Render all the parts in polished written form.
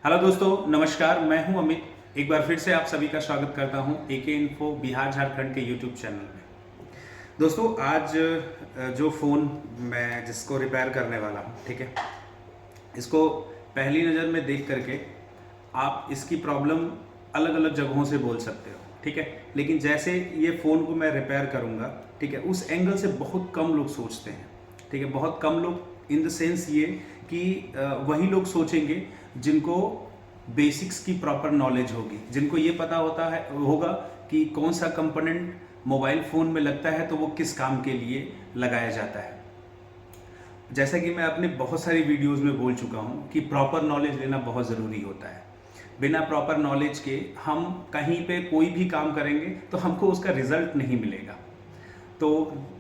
Hello दोस्तों, नमस्कार। मैं हूं अमित। एक बार फिर से आप सभी का स्वागत करता हूं एके इन्फो बिहार झारखंड के यूट्यूब चैनल में। दोस्तों, आज जो फ़ोन मैं जिसको रिपेयर करने वाला हूं, ठीक है, इसको पहली नज़र में देख करके आप इसकी प्रॉब्लम अलग अलग जगहों से बोल सकते हो, ठीक है। लेकिन जैसे ये फ़ोन को मैं रिपेयर करूँगा, ठीक है, उस एंगल से बहुत कम लोग सोचते हैं, ठीक है। बहुत कम लोग इन द सेंस ये कि वही लोग सोचेंगे जिनको बेसिक्स की प्रॉपर नॉलेज होगी, जिनको ये पता होगा कि कौन सा कंपोनेंट मोबाइल फ़ोन में लगता है तो वो किस काम के लिए लगाया जाता है। जैसा कि मैं अपने बहुत सारी वीडियोस में बोल चुका हूँ कि प्रॉपर नॉलेज लेना बहुत ज़रूरी होता है। बिना प्रॉपर नॉलेज के हम कहीं पे कोई भी काम करेंगे तो हमको उसका रिजल्ट नहीं मिलेगा। तो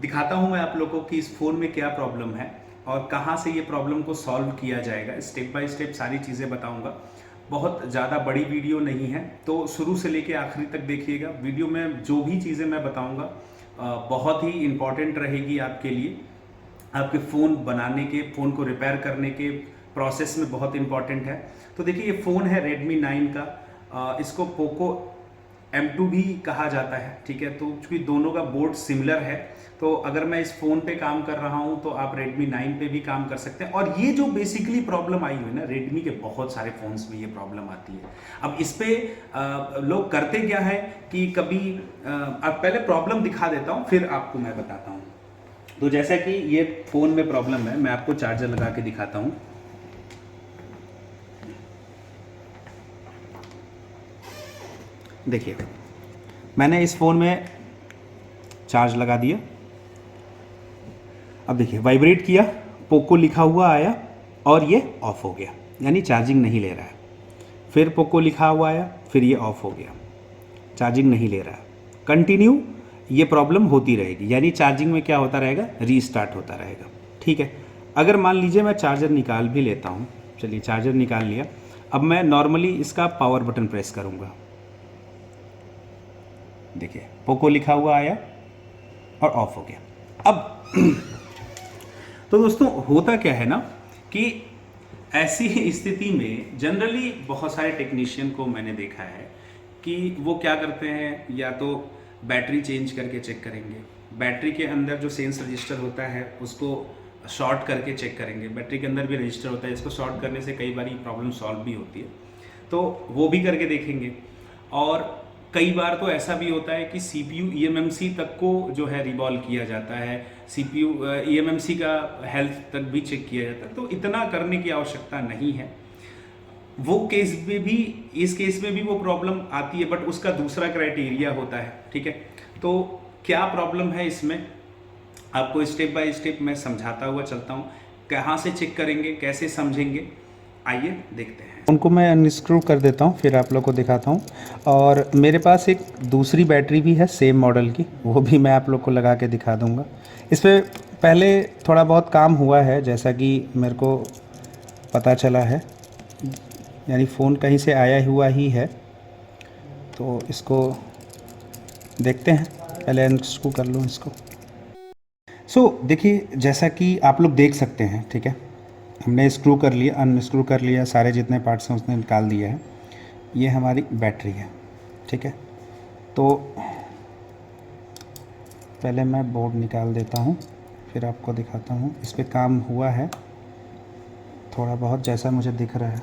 दिखाता हूँ मैं आप लोगों को कि इस फ़ोन में क्या प्रॉब्लम है और कहाँ से ये प्रॉब्लम को सॉल्व किया जाएगा। स्टेप बाय स्टेप सारी चीज़ें बताऊँगा। बहुत ज़्यादा बड़ी वीडियो नहीं है, तो शुरू से लेके आखिरी तक देखिएगा। वीडियो में जो भी चीज़ें मैं बताऊँगा बहुत ही इम्पॉर्टेंट रहेगी आपके लिए। आपके फ़ोन बनाने के, फ़ोन को रिपेयर करने के प्रोसेस में बहुत इंपॉर्टेंट है। तो देखिए, ये फ़ोन है Redmi 9 का। इसको पोको M2 भी कहा जाता है, ठीक है। तो चूँकि दोनों का बोर्ड सिमिलर है, तो अगर मैं इस फ़ोन पे काम कर रहा हूँ तो आप Redmi 9 पे भी काम कर सकते हैं। और ये जो बेसिकली प्रॉब्लम आई हुई है ना, Redmi के बहुत सारे फ़ोन्स में ये प्रॉब्लम आती है। अब इस पे लोग करते क्या है कि कभी अब पहले प्रॉब्लम दिखा देता हूँ, फिर आपको मैं बताता हूँ। तो जैसा कि ये फ़ोन में प्रॉब्लम है, मैं आपको चार्जर लगा के दिखाता हूँ। देखिए, मैंने इस फ़ोन में चार्ज लगा दिया। अब देखिए, वाइब्रेट किया, पोको लिखा हुआ आया और ये ऑफ हो गया, यानी चार्जिंग नहीं ले रहा है। फिर पोको लिखा हुआ आया, फिर ये ऑफ हो गया, चार्जिंग नहीं ले रहा है। कंटिन्यू ये प्रॉब्लम होती रहेगी, यानी चार्जिंग में क्या होता रहेगा, रीस्टार्ट होता रहेगा, ठीक है। अगर मान लीजिए मैं चार्जर निकाल भी लेता हूँ, चलिए चार्जर निकाल लिया। अब मैं नॉर्मली इसका पावर बटन प्रेस करूँगा। देखिए, पोको लिखा हुआ आया और ऑफ हो गया। अब तो दोस्तों, होता क्या है ना कि ऐसी स्थिति में जनरली बहुत सारे टेक्नीशियन को मैंने देखा है कि वो क्या करते हैं, या तो बैटरी चेंज करके चेक करेंगे, बैटरी के अंदर जो सेंस रजिस्टर होता है उसको शॉर्ट करके चेक करेंगे। बैटरी के अंदर भी रजिस्टर होता है, इसको शॉर्ट करने से कई बार प्रॉब्लम सॉल्व भी होती है, तो वो भी करके देखेंगे। और कई बार तो ऐसा भी होता है कि CPU eMMC तक को जो है रिवॉल्व किया जाता है, CPU eMMC का हेल्थ तक भी चेक किया जाता है। तो इतना करने की आवश्यकता नहीं है। वो केस में भी, इस केस में भी वो प्रॉब्लम आती है, बट उसका दूसरा क्राइटेरिया होता है, ठीक है। तो क्या प्रॉब्लम है इसमें, आपको स्टेप बाय स्टेप मैं समझाता हुआ चलता हूँ। कहाँ से चेक करेंगे, कैसे समझेंगे, आइए देखते हैं। उनको मैं अनस्क्रू कर देता हूँ, फिर आप लोग को दिखाता हूँ। और मेरे पास एक दूसरी बैटरी भी है सेम मॉडल की, वो भी मैं आप लोग को लगा के दिखा दूँगा। इस पर पहले थोड़ा बहुत काम हुआ है, जैसा कि मेरे को पता चला है, यानी फ़ोन कहीं से आया हुआ ही है। तो इसको देखते हैं, पहले अनस्क्रू कर लूँ इसको। देखिए, जैसा कि आप लोग देख सकते हैं, ठीक है, हमने स्क्रू कर लिया, अनस्क्रू कर लिया, सारे जितने पार्ट्स हैं उसने निकाल दिया है। ये हमारी बैटरी है, ठीक है। तो पहले मैं बोर्ड निकाल देता हूँ, फिर आपको दिखाता हूँ। इस पे काम हुआ है थोड़ा बहुत, जैसा मुझे दिख रहा है।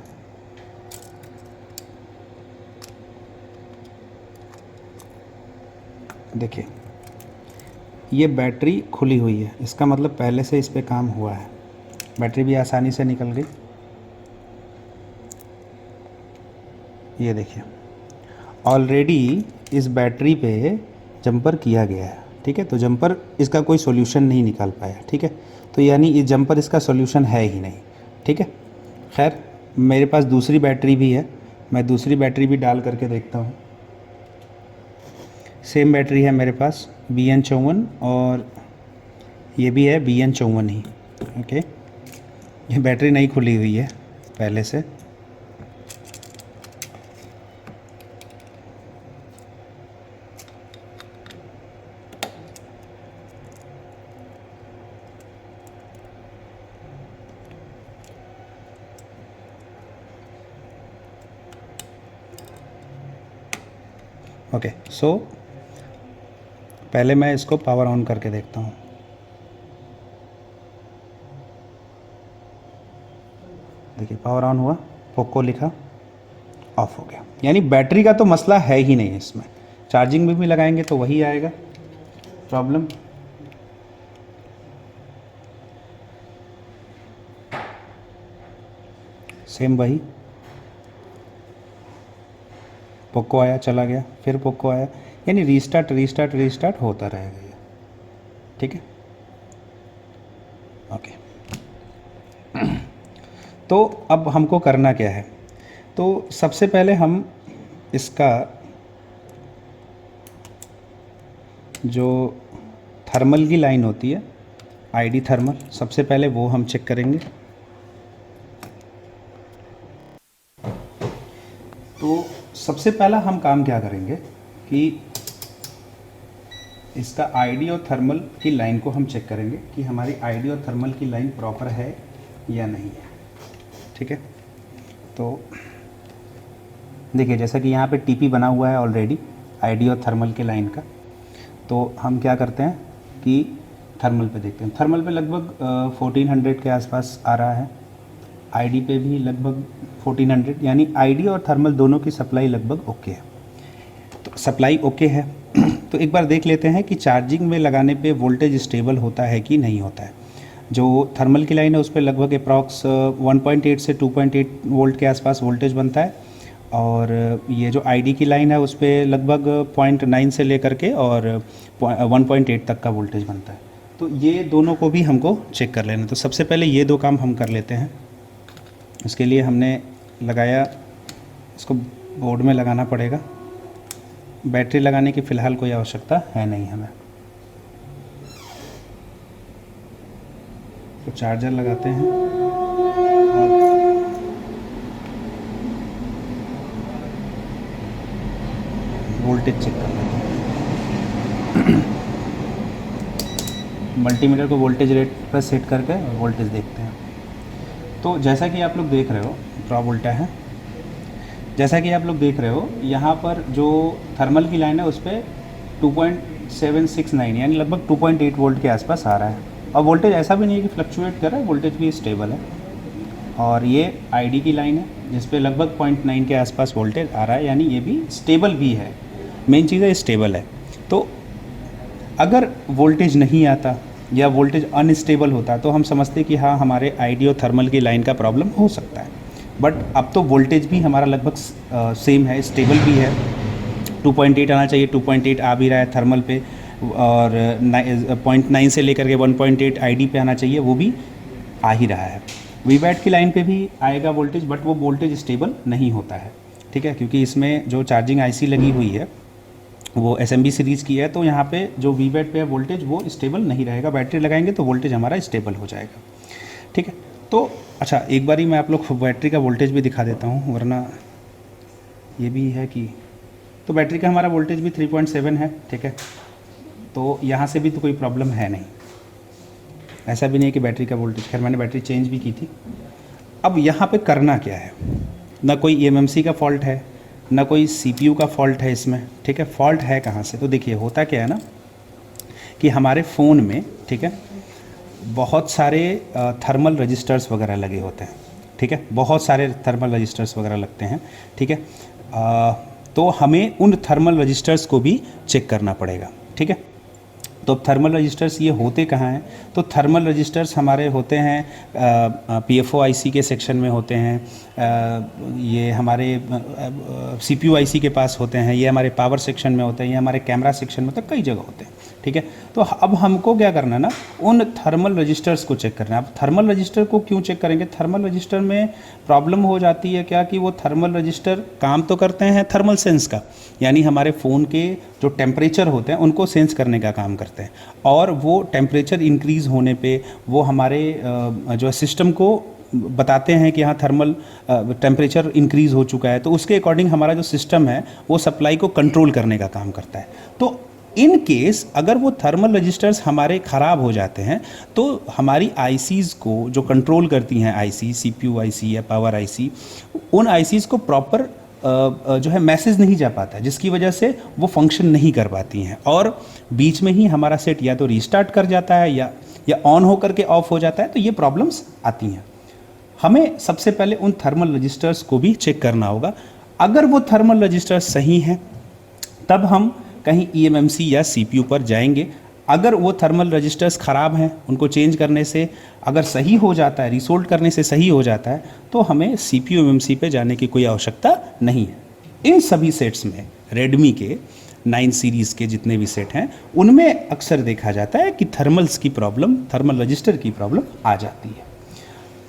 देखिए, ये बैटरी खुली हुई है, इसका मतलब पहले से इस पे काम हुआ है। बैटरी भी आसानी से निकल गई। ये देखिए, ऑलरेडी इस बैटरी पे जंपर किया गया है, ठीक है। तो जंपर इसका कोई सॉल्यूशन नहीं निकाल पाया, ठीक है। तो यानी ये जंपर इसका सॉल्यूशन है ही नहीं, ठीक है। खैर, मेरे पास दूसरी बैटरी भी है, मैं दूसरी बैटरी भी डाल करके देखता हूँ। सेम बैटरी है मेरे पास, BN54, और ये भी है BN54 ही, ओके। ये बैटरी नहीं खुली हुई है पहले से। ओके, सो पहले मैं इसको पावर ऑन करके देखता हूँ। देखिए पावर ऑन हुआ, पोको लिखा, ऑफ हो गया। यानी बैटरी का तो मसला है ही नहीं इसमें, चार्जिंग में भी लगाएंगे तो वही आएगा प्रॉब्लम। सेम वही, पोको आया चला गया, फिर पोको आया, यानी रीस्टार्ट रीस्टार्ट रीस्टार्ट होता रहेगा ये। ठीक है, ओके। तो अब हमको करना क्या है, तो सबसे पहले हम इसका जो थर्मल की लाइन होती है, आईडी थर्मल, सबसे पहले वो हम चेक करेंगे। तो सबसे पहला हम काम क्या करेंगे कि इसका आईडी और थर्मल की लाइन को हम चेक करेंगे कि हमारी आईडी और थर्मल की लाइन प्रॉपर है या नहीं है। ठीक है, तो देखिए जैसा कि यहाँ पे टीपी बना हुआ है ऑलरेडी आईडी और थर्मल के लाइन का, तो हम क्या करते हैं कि थर्मल पे देखते हैं। थर्मल पे लगभग 1400 के आसपास आ रहा है, आईडी पे भी लगभग 1400, यानी आईडी और थर्मल दोनों की सप्लाई लगभग ओके है। तो सप्लाई ओके है तो एक बार देख लेते हैं कि चार्जिंग में लगाने पे वोल्टेज स्टेबल होता है कि नहीं होता है। जो थर्मल की लाइन है उस पर लगभग अप्रॉक्स 1.8 से 2.8 वोल्ट के आसपास वोल्टेज बनता है, और ये जो आईडी की लाइन है उस पर लगभग 0.9 से लेकर के और 1.8 तक का वोल्टेज बनता है। तो ये दोनों को भी हमको चेक कर लेना। तो सबसे पहले ये दो काम हम कर लेते हैं। इसके लिए हमने लगाया, इसको बोर्ड में लगाना पड़ेगा। बैटरी लगाने की फ़िलहाल कोई आवश्यकता है नहीं हमें, तो चार्जर लगाते हैं और वोल्टेज चेक कर लेते हैं। मल्टीमीटर को वोल्टेज रेट पर सेट करके वोल्टेज देखते हैं। तो जैसा कि आप लोग देख रहे हो, ड्रॉप उल्टा है, जैसा कि आप लोग देख रहे हो यहाँ पर जो थर्मल की लाइन है उस पर 2.769 यानी लगभग 2.8 वोल्ट के आसपास आ रहा है, और वोल्टेज ऐसा भी नहीं है कि फ्लक्चुएट कर रहा है, वोल्टेज भी स्टेबल है। और ये आईडी की लाइन है जिस पे लगभग 0.9 के आसपास वोल्टेज आ रहा है, यानी ये भी स्टेबल भी है। मेन चीज़ है स्टेबल है। तो अगर वोल्टेज नहीं आता या वोल्टेज अनस्टेबल होता तो हम समझते कि हाँ हमारे आईडी और थर्मल की लाइन का प्रॉब्लम हो सकता है, बट अब तो वोल्टेज भी हमारा लगभग सेम है, स्टेबल भी है। 2.8 आना चाहिए, 2.8 आ भी रहा है थर्मल पे, और 0.9 से लेकर के 1.8 आईडी पे आना चाहिए, वो भी आ ही रहा है। वीवैट की लाइन पे भी आएगा वोल्टेज, बट वो वोल्टेज स्टेबल नहीं होता है। ठीक है, क्योंकि इसमें जो चार्जिंग आईसी लगी हुई है वो एसएमबी सीरीज़ की है, तो यहाँ पे जो वीवैट पे है वोल्टेज वो स्टेबल नहीं रहेगा। बैटरी लगाएंगे तो वोल्टेज हमारा स्टेबल हो जाएगा। ठीक है, तो अच्छा एक बारी मैं आप लोग बैटरी का वोल्टेज भी दिखा देता हूँ, वरना ये भी है कि, तो बैटरी का हमारा वोल्टेज भी 3.7 है। ठीक है, तो यहाँ से भी तो कोई प्रॉब्लम है नहीं, ऐसा भी नहीं है कि बैटरी का वोल्टेज, खैर मैंने बैटरी चेंज भी की थी। अब यहाँ पे करना क्या है, ना कोई ईएमएमसी का फॉल्ट है, ना कोई सीपीयू का फॉल्ट है इसमें। ठीक है, फॉल्ट है कहाँ से, तो देखिए होता क्या है ना कि हमारे फ़ोन में, ठीक है, बहुत सारे थर्मल रजिस्टर्स वगैरह लगे होते हैं। ठीक है, बहुत सारे थर्मल रजिस्टर्स वगैरह लगते हैं। ठीक है, तो हमें उन थर्मल रजिस्टर्स को भी चेक करना पड़ेगा। ठीक है, तो अब थर्मल रजिस्टर्स ये होते कहाँ हैं, तो थर्मल रजिस्टर्स हमारे होते हैं पीएफओ आईसी के सेक्शन में होते हैं, ये हमारे सीपीयू आईसी के पास होते हैं, ये हमारे पावर सेक्शन में होते हैं, ये हमारे कैमरा सेक्शन में होते हैं, कई जगह होते हैं। ठीक है, तो अब हमको क्या करना है ना, उन थर्मल रजिस्टर्स को चेक करना है। अब थर्मल रजिस्टर को क्यों चेक करेंगे, थर्मल रजिस्टर में प्रॉब्लम हो जाती है क्या कि वो थर्मल रजिस्टर काम तो करते हैं थर्मल सेंस का, यानी हमारे फ़ोन के जो टेम्परेचर होते हैं उनको सेंस करने का काम करते हैं, और वो टेम्परेचर इंक्रीज़ होने पे वो हमारे जो सिस्टम को बताते हैं कि हाँ थर्मल टेम्परेचर इंक्रीज़ हो चुका है, तो उसके अकॉर्डिंग हमारा जो सिस्टम है वो सप्लाई को कंट्रोल करने का काम करता है। तो इन केस अगर वो थर्मल रजिस्टर्स हमारे ख़राब हो जाते हैं तो हमारी आईसीज़ को जो कंट्रोल करती हैं, आईसी सीपीयू आईसी या पावर आईसी, उन आईसीज़ को प्रॉपर जो है मैसेज नहीं जा पाता है, जिसकी वजह से वो फंक्शन नहीं कर पाती हैं और बीच में ही हमारा सेट या तो रीस्टार्ट कर जाता है या ऑन होकर के ऑफ हो जाता है। तो ये प्रॉब्लम्स आती हैं। हमें सबसे पहले उन थर्मल रजिस्टर्स को भी चेक करना होगा। अगर वो थर्मल रजिस्टर्स सही हैं तब हम कहीं ईएमएमसी या सीपीयू पर जाएंगे। अगर वो थर्मल रजिस्टर्स ख़राब हैं, उनको चेंज करने से अगर सही हो जाता है, रीसोल्ड करने से सही हो जाता है, तो हमें सीपीयू एमएमसी पे जाने की कोई आवश्यकता नहीं है। इन सभी सेट्स में रेडमी के 9 सीरीज़ के जितने भी सेट हैं उनमें अक्सर देखा जाता है कि थर्मल्स की प्रॉब्लम, थर्मल रजिस्टर की प्रॉब्लम आ जाती है।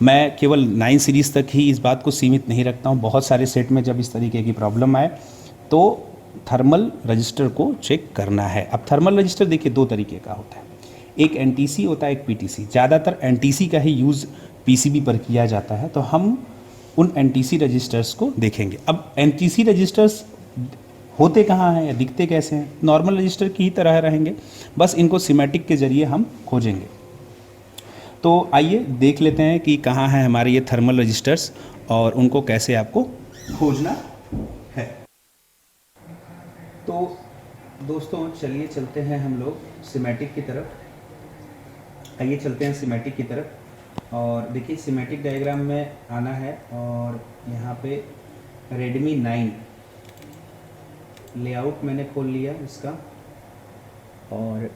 मैं केवल 9 सीरीज़ तक ही इस बात को सीमित नहीं रखता हूँ। बहुत सारे सेट में जब इस तरीके की प्रॉब्लम आए तो थर्मल रजिस्टर को चेक करना है। अब थर्मल रजिस्टर देखिए 2 तरीके का होता है, एक एनटीसी होता है, एक पीटीसी। ज़्यादातर एनटीसी का ही यूज़ पीसीबी पर किया जाता है, तो हम उन एनटीसी रजिस्टर्स को देखेंगे। अब एनटीसी रजिस्टर्स होते कहाँ हैं या दिखते कैसे हैं? नॉर्मल रजिस्टर की ही तरह रहेंगे, बस इनको सिमेटिक के ज़रिए हम खोजेंगे। तो आइए देख लेते हैं कि कहाँ हैं हमारे ये थर्मल रजिस्टर्स और उनको कैसे आपको खोजना है। तो दोस्तों चलिए चलते हैं हम लोग सिमेटिक की तरफ। आइए चलते हैं सिमेटिक की तरफ और देखिए सिमेटिक डायग्राम में आना है और यहाँ पे रेडमी 9 लेआउट मैंने खोल लिया इसका और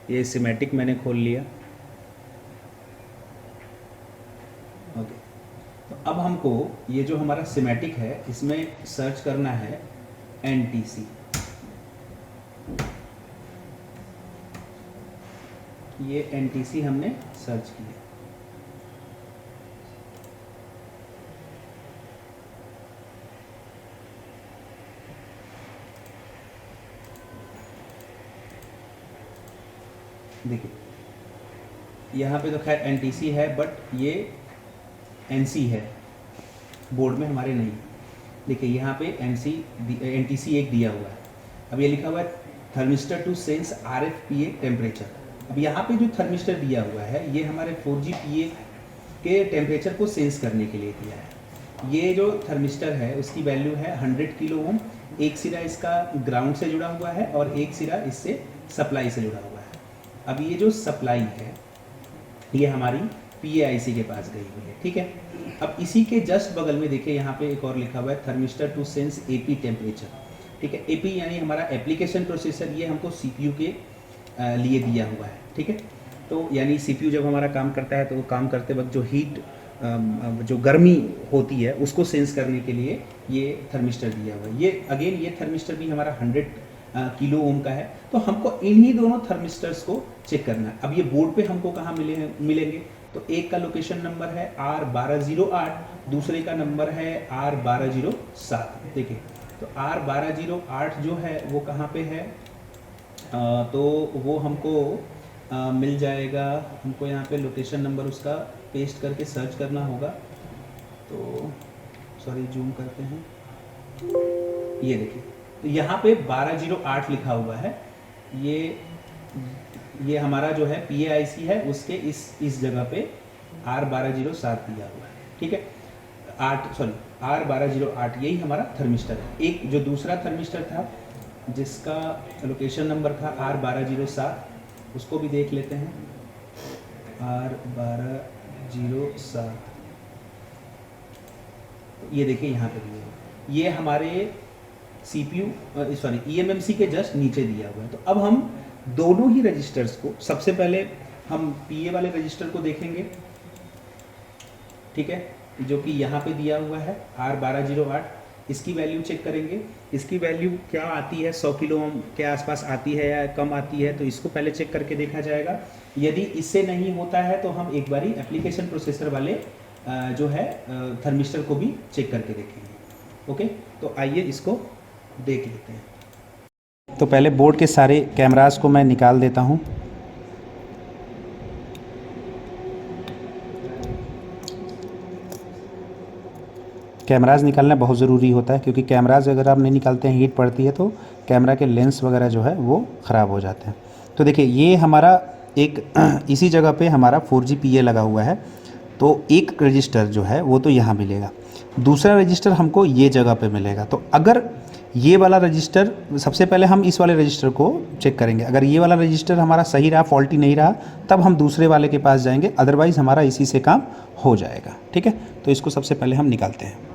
ये सिमेटिक मैंने खोल लिया। ओके, तो अब हमको ये जो हमारा सिमेटिक है इसमें सर्च करना है एनटीसी। ये एनटीसी हमने सर्च किया। देखिए यहाँ पे तो खैर एनटीसी है, बट ये एनसी है, बोर्ड में हमारे नहीं। देखिए यहाँ पे एनटीसी एक दिया हुआ है। अब ये लिखा हुआ है थर्मिस्टर टू सेंस आरएफपीए टेम्परेचर। अब यहाँ पे जो थर्मिस्टर दिया हुआ है ये हमारे 4G PA के टेम्परेचर को सेंस करने के लिए दिया है। ये जो थर्मिस्टर है उसकी वैल्यू है 100 किलो ओम। एक सिरा इसका ग्राउंड से जुड़ा हुआ है और एक सिरा इससे सप्लाई से जुड़ा हुआ है। अब ये जो सप्लाई है ये हमारी PAIC के पास गई हुई है, ठीक है। अब इसी के जस्ट बगल में देखिए यहाँ पे एक और लिखा हुआ है thermistor to sense AP temperature, ठीक है। AP यानी हमारा एप्लीकेशन प्रोसेसर, ये हमको CPU के लिए दिया हुआ है, ठीक है। तो यानी CPU जब हमारा काम करता है तो वो काम करते वक्त जो हीट, जो गर्मी होती है उसको सेंस करने के लिए ये थर्मिस्टर दिया हुआ है। ये अगेन ये थर्मिस्टर भी हमारा 100 किलो ओम का है। तो हमको इन्हीं दोनों थर्मिस्टर्स को चेक करना है। अब ये बोर्ड पे हमको कहाँ मिलेंगे? तो एक का लोकेशन नंबर है R1208, दूसरे का नंबर है R1207। देखिए तो R1208 जो है वो कहाँ पे है? तो वो हमको मिल जाएगा। हमको यहाँ पे लोकेशन नंबर उसका पेस्ट करके सर्च करना होगा। तो सॉरी जूम करते हैं, ये देखिए तो यहाँ पे 1208 लिखा हुआ है। ये हमारा जो है PAIC है उसके इस जगह पे R1207 दिया हुआ है, ठीक है। R1208 यही हमारा थर्मिस्टर है। एक जो दूसरा थर्मिस्टर था जिसका लोकेशन नंबर था R1207, उसको भी देख लेते हैं। R1207 ये देखिए यहाँ पे दिया हुआ, ये हमारे EMMC के जस्ट नीचे दिया हुआ है। तो अब हम दोनों ही रजिस्टर्स को, सबसे पहले हम PA वाले रजिस्टर को देखेंगे, ठीक है, जो कि यहाँ पे दिया हुआ है R1208। इसकी वैल्यू चेक करेंगे। इसकी वैल्यू क्या आती है? 100 किलो ओम के आसपास आती है या कम आती है, तो इसको पहले चेक करके देखा जाएगा। यदि इससे नहीं होता है तो हम एक बारी एप्लीकेशन प्रोसेसर वाले जो है थर्मिस्टर को भी चेक करके देखेंगे। ओके, तो आइए इसको देख लेते हैं। तो पहले बोर्ड के सारे कैमरास को मैं निकाल देता हूँ। कैमरास निकालना बहुत ज़रूरी होता है, क्योंकि कैमरास अगर आप नहीं निकालते हैं, हीट पड़ती है तो कैमरा के लेंस वगैरह जो है वो ख़राब हो जाते हैं। तो देखिए ये हमारा एक इसी जगह पे हमारा 4G PA लगा हुआ है, तो एक रजिस्टर जो है वो तो यहाँ मिलेगा, दूसरा रजिस्टर हमको ये जगह पे मिलेगा। तो अगर ये वाला रजिस्टर, सबसे पहले हम इस वाले रजिस्टर को चेक करेंगे, अगर ये वाला रजिस्टर हमारा सही रहा, फॉल्टी नहीं रहा, तब हम दूसरे वाले के पास जाएंगे, अदरवाइज़ हमारा इसी से काम हो जाएगा। ठीक है, तो इसको सबसे पहले हम निकालते हैं।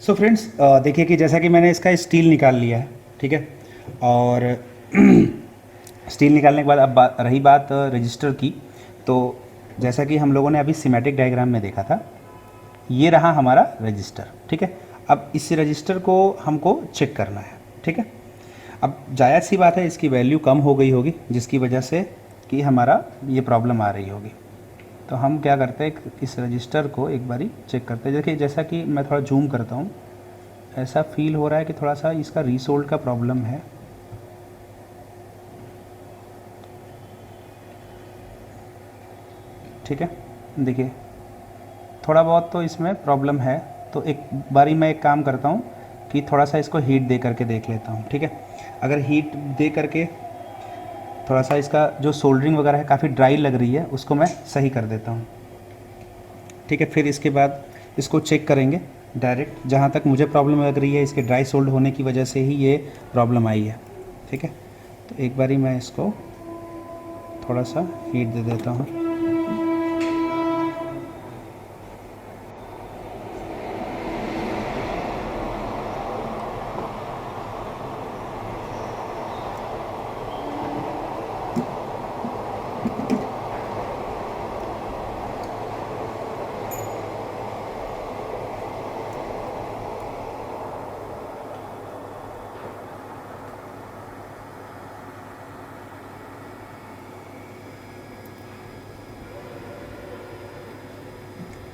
सो फ्रेंड्स, देखिए कि जैसा कि मैंने इसका स्टील निकाल लिया है, ठीक है, और स्टील निकालने के बाद अब रही बात रजिस्टर की, तो जैसा कि हम लोगों ने अभी सिमेटिक डायग्राम में देखा था, ये रहा हमारा रजिस्टर। ठीक है, अब इस रजिस्टर को हमको चेक करना है। ठीक है, अब जायज़ सी बात है, इसकी वैल्यू कम हो गई होगी, जिसकी वजह से कि हमारा ये प्रॉब्लम आ रही होगी। तो हम क्या करते हैं, इस रजिस्टर को एक बारी चेक करते हैं। देखिए, जैसा कि मैं थोड़ा जूम करता हूँ, ऐसा फील हो रहा है कि थोड़ा सा इसका रीसोल्ड का प्रॉब्लम है। ठीक है, देखिए थोड़ा बहुत तो इसमें प्रॉब्लम है। तो एक बारी मैं एक काम करता हूँ कि थोड़ा सा इसको हीट दे करके देख लेता हूँ। ठीक है, अगर हीट दे करके थोड़ा सा इसका जो सोल्डरिंग वगैरह है काफ़ी ड्राई लग रही है, उसको मैं सही कर देता हूँ। ठीक है, फिर इसके बाद इसको चेक करेंगे डायरेक्ट, जहाँ तक मुझे प्रॉब्लम लग रही है इसके ड्राई सोल्ड होने की वजह से ही ये प्रॉब्लम आई है। ठीक है, तो एक बारी मैं इसको थोड़ा सा हीट दे देता हूँ।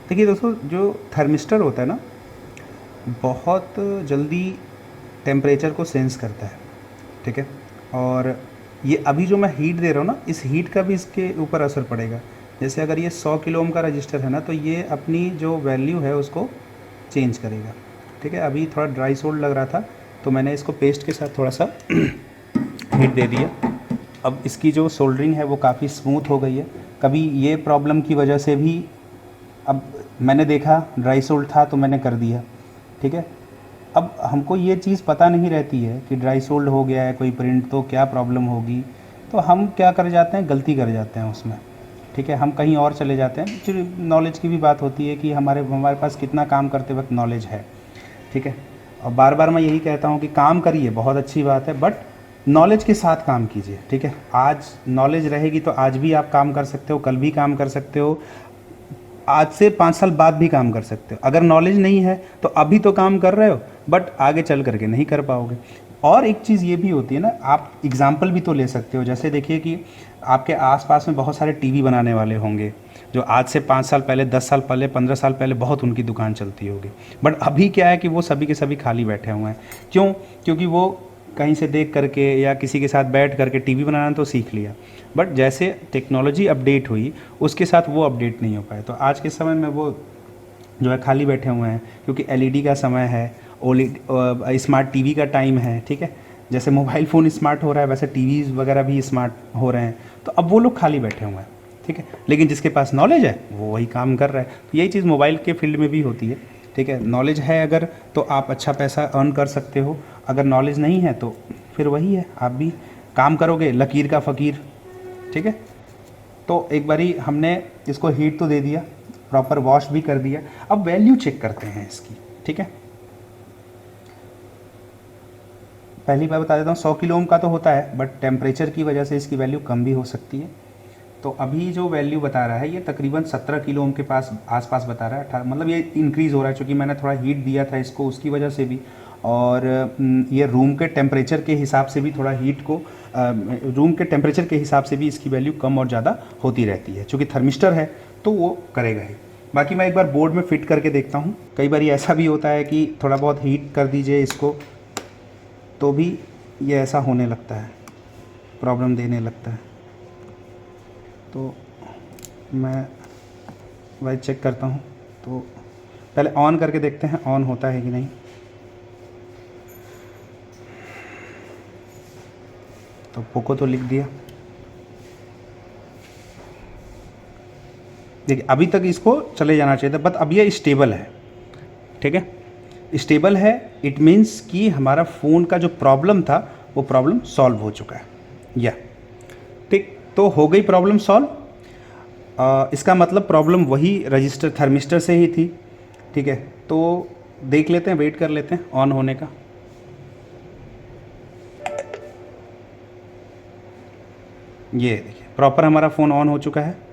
देखिए दोस्तों, जो थर्मिस्टर होता है ना, बहुत जल्दी टेम्परेचर को सेंस करता है। ठीक है, और ये अभी जो मैं हीट दे रहा हूँ ना, इस हीट का भी इसके ऊपर असर पड़ेगा। जैसे अगर ये 100 किलो ओम का रजिस्टर है ना, तो ये अपनी जो वैल्यू है उसको चेंज करेगा। ठीक है, अभी थोड़ा ड्राई सोल्ड लग रहा था, तो मैंने इसको पेस्ट के साथ थोड़ा सा हीट दे दिया। अब इसकी जो सोल्डरिंग है वो काफ़ी स्मूथ हो गई है। कभी ये प्रॉब्लम की वजह से भी, अब मैंने देखा ड्राई सोल्ड था तो मैंने कर दिया। ठीक है, अब हमको ये चीज़ पता नहीं रहती है कि ड्राई सोल्ड हो गया है कोई प्रिंट तो क्या प्रॉब्लम होगी, तो हम क्या कर जाते हैं, गलती कर जाते हैं उसमें। ठीक है, हम कहीं और चले जाते हैं। फिर नॉलेज की भी बात होती है कि हमारे पास कितना काम करते वक्त नॉलेज है। ठीक है, और बार बार मैं यही कहता हूँ कि काम करिए, बहुत अच्छी बात है, बट नॉलेज के साथ काम कीजिए। ठीक है, आज नॉलेज रहेगी तो आज भी आप काम कर सकते हो, कल भी काम कर सकते हो, आज से 5 साल बाद भी काम कर सकते हो। अगर नॉलेज नहीं है तो अभी तो काम कर रहे हो, बट आगे चल करके नहीं कर पाओगे। और एक चीज़ ये भी होती है ना, आप एग्जाम्पल भी तो ले सकते हो। जैसे देखिए कि आपके आसपास में बहुत सारे टीवी बनाने वाले होंगे, जो आज से 5 साल पहले, 10 साल पहले, 15 साल पहले बहुत उनकी दुकान चलती होगी, बट अभी क्या है कि वो सभी के सभी खाली बैठे हुए हैं। क्यों? क्योंकि वो कहीं से देख करके या किसी के साथ बैठ करके टीवी बनाना तो सीख लिया, बट जैसे टेक्नोलॉजी अपडेट हुई उसके साथ वो अपडेट नहीं हो पाए। तो आज के समय में वो जो है खाली बैठे हुए हैं, क्योंकि एलईडी का समय है, ओलेड स्मार्ट टीवी का टाइम है। ठीक है, जैसे मोबाइल फ़ोन स्मार्ट हो रहा है वैसे टीवीज़ वगैरह भी स्मार्ट हो रहे हैं, तो अब वो लोग खाली बैठे हुए हैं। ठीक है, लेकिन जिसके पास नॉलेज है वो वही काम कर रहा है। तो यही चीज़ मोबाइल के फील्ड में भी होती है। ठीक है, नॉलेज है अगर तो आप अच्छा पैसा अर्न कर सकते हो, अगर नॉलेज नहीं है तो फिर वही है, आप भी काम करोगे लकीर का फ़कीर। ठीक है, तो एक बारी हमने इसको हीट तो दे दिया, प्रॉपर वॉश भी कर दिया। अब वैल्यू चेक करते हैं इसकी। ठीक है, पहली बार बता देता हूँ, 100 किलो ओम का तो होता है, बट टेम्परेचर की वजह से इसकी वैल्यू कम भी हो सकती है। तो अभी जो वैल्यू बता रहा है ये तकरीबन 17 किलो ओम के आसपास बता रहा है। 18, मतलब ये इंक्रीज़ हो रहा है, क्योंकि मैंने थोड़ा हीट दिया था इसको, उसकी वजह से भी, और ये रूम के टेम्परेचर के हिसाब से भी थोड़ा हीट को, रूम के टेम्परेचर के हिसाब से भी इसकी वैल्यू कम और ज़्यादा होती रहती है। चूँकि थर्मिस्टर है तो वो करेगा ही। बाकी मैं एक बार बोर्ड में फिट करके देखता हूँ। कई बार ऐसा भी होता है कि थोड़ा बहुत हीट कर दीजिए इसको तो भी ये ऐसा होने लगता है, प्रॉब्लम देने लगता है। तो मैं वही चेक करता हूँ। तो पहले ऑन करके देखते हैं ऑन होता है कि नहीं। तो पोको तो लिख दिया। देखिए अभी तक इसको चले जाना चाहिए था, बट अब ये स्टेबल है। ठीक है, स्टेबल है, इट मीन्स कि हमारा फ़ोन का जो प्रॉब्लम था वो प्रॉब्लम सॉल्व हो चुका है। या ठीक, तो हो गई प्रॉब्लम सॉल्व। इसका मतलब प्रॉब्लम वही रजिस्टर थर्मिस्टर से ही थी। ठीक है, तो देख लेते हैं, वेट कर लेते हैं ऑन होने का। ये देखिए प्रॉपर हमारा फ़ोन ऑन हो चुका है।